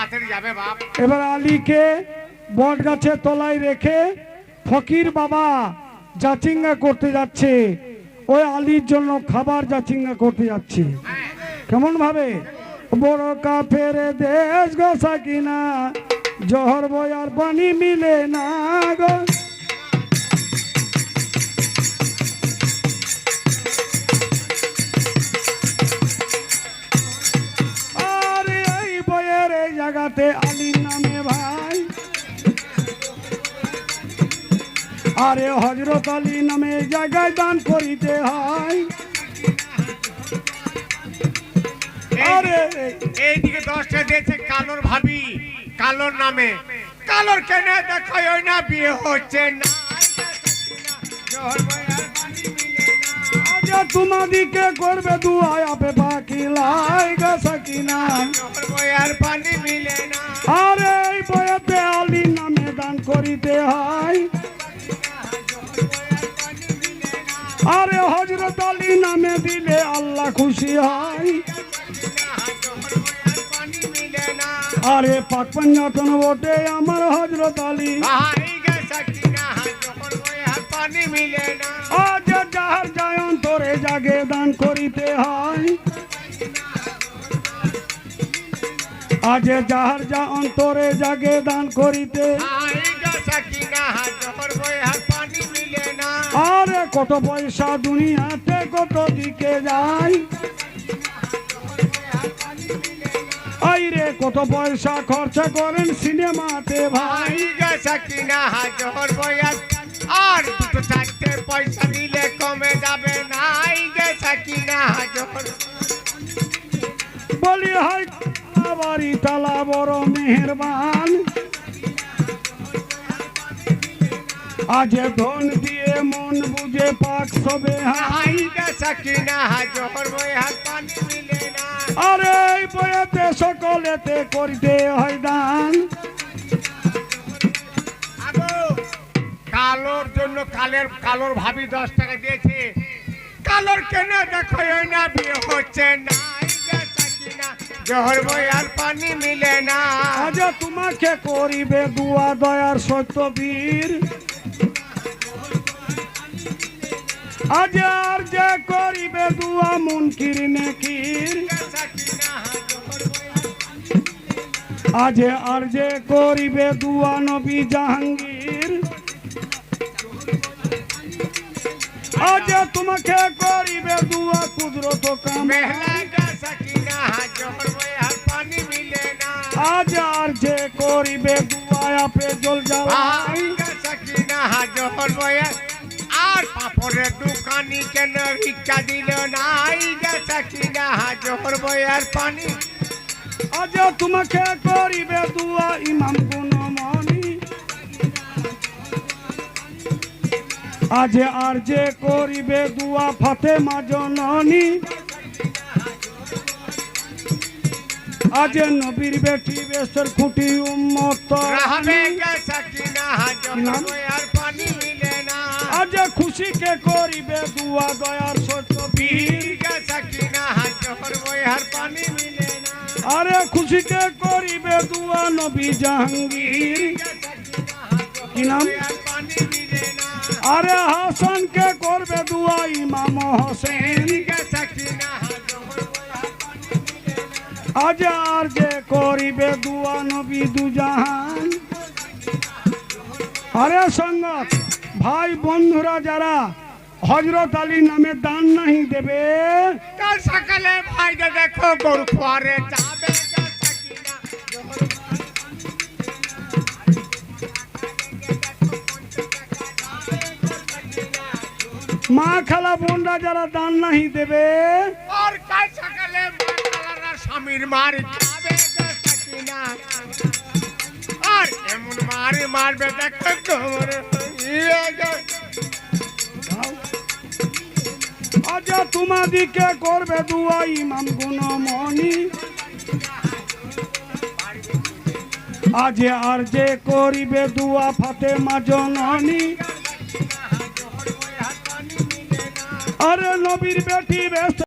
তাড়াতাড়ি যাবে বাপ। এবার আলীকে বট গাছের তলায় রেখে ফকির বাবা জাচিঙ্গা করতে যাচ্ছে, ওই আলীর জন্য খাবার জাচিঙ্গা করতে যাচ্ছে। কেমন ভাবে? বড় কাফের দেশ গো সাকিনা, জহর বয়ার পানি মিলে না গো। আরে এই বয়ের এই জায়গাতে আলীর নামে ভাই, আরে হযরত আলী নামে জায়গায় দান করিতে হয়। আরে এইদিকে 10টা দিয়েছে কালোর ভাবি, কালোর নামে। কালোর কেন দেখো ওই না বিয়ে হচ্ছে না। আজ তোমাদিকে করবে দুয়ায় আপে পাখি লাই গো সাকিনা, আর পানি মিলে না। আরে এই বয়েতে আলী নামে দান করিতে হয়। আরে হযরত আলী নামে দিলে আল্লাহ খুশি হয়। আরে পাক পাঞ্জাতন ওঠে আমার হযরত আলী, পানি মিলে না। আজ যাহার যায় অন্তরে জাগে দান করিতে হয়। আজ যাহার যা অন্তরে জাগে দান করিতে। পানি মিলে না। আরে কত পয়সা দুনিয়াতে কত দিকে যায়, আইরে কত পয়সা খরচা করেন সিনেমাতে ভাই। আর দুটো চারটে পয়সা দিলে কমে যাবে না। বলি হয় বাড়ি তালা বড় মেহেরবান, আজ ধন দিয়ে মন বুঝে পাক সবে হাই। আরে এই বয়েতে সকলেতে করিতে হয় দান। কালোর জন্য কালোর ভাবি 10 টাকা দিয়েছে। কালোর কেন দেখো ওই না বিয়ে হচ্ছে না। জহর বই আর পানি মিলে না। আজ তোমাকে করিবে দুয়া দয়ার সত্যবীর, আজ আর যে করিবে দুয়া মুনকির নেকির। আজ আর যে করিবে দুয়া নবী জাহাঙ্গীর, আজ তোমাকে করিবে দুয়া কুদরত কামেল। আজ আর যে করিবে দুয়া আপে জল জ্বালাই। আর পাপড়ের দোকানি কেন ভিক্ষা দিল নাই। জহর বয়ার পানি। আজ তোমাকে করিবে দুয়া ইমাম গুণমণি, আজ আর যে করিবে দুয়া ফাতেমা জননী। আজ নবীর বেটি বেশের খুঁটি উম্মত। আজ খুশিকে করিবে দুয়া দয়ার সত্যবীর, আরে খুশিকে করিবে দুয়া নবী জাহাঙ্গীর। কি নাম? আরে হাসানকে করবে দুয়া ইমাম হোসেন। আজ আর যে করিবে দুয়া নবী দুজাহান। আরে সঙ্গত ভাই বন্ধুরা যারা হযরত আলী নামে দান नहीं দেবে, কাল সকালে ভাই দেখো গরু খোয়ারে যাবে। মা খালা বোনরা যারা দান नहीं দেবে, আর কাল সকালে মা খালারা স্বামীর মার যাবে। আর এমন মারবে দেখো কোমর। আজ তোমাদিকে করবে দুয়া ইমাম গুণমণি, আজ আর যে করিবে দুয়া ফাতেমা জননী। আরে নবীর বেটি বেশ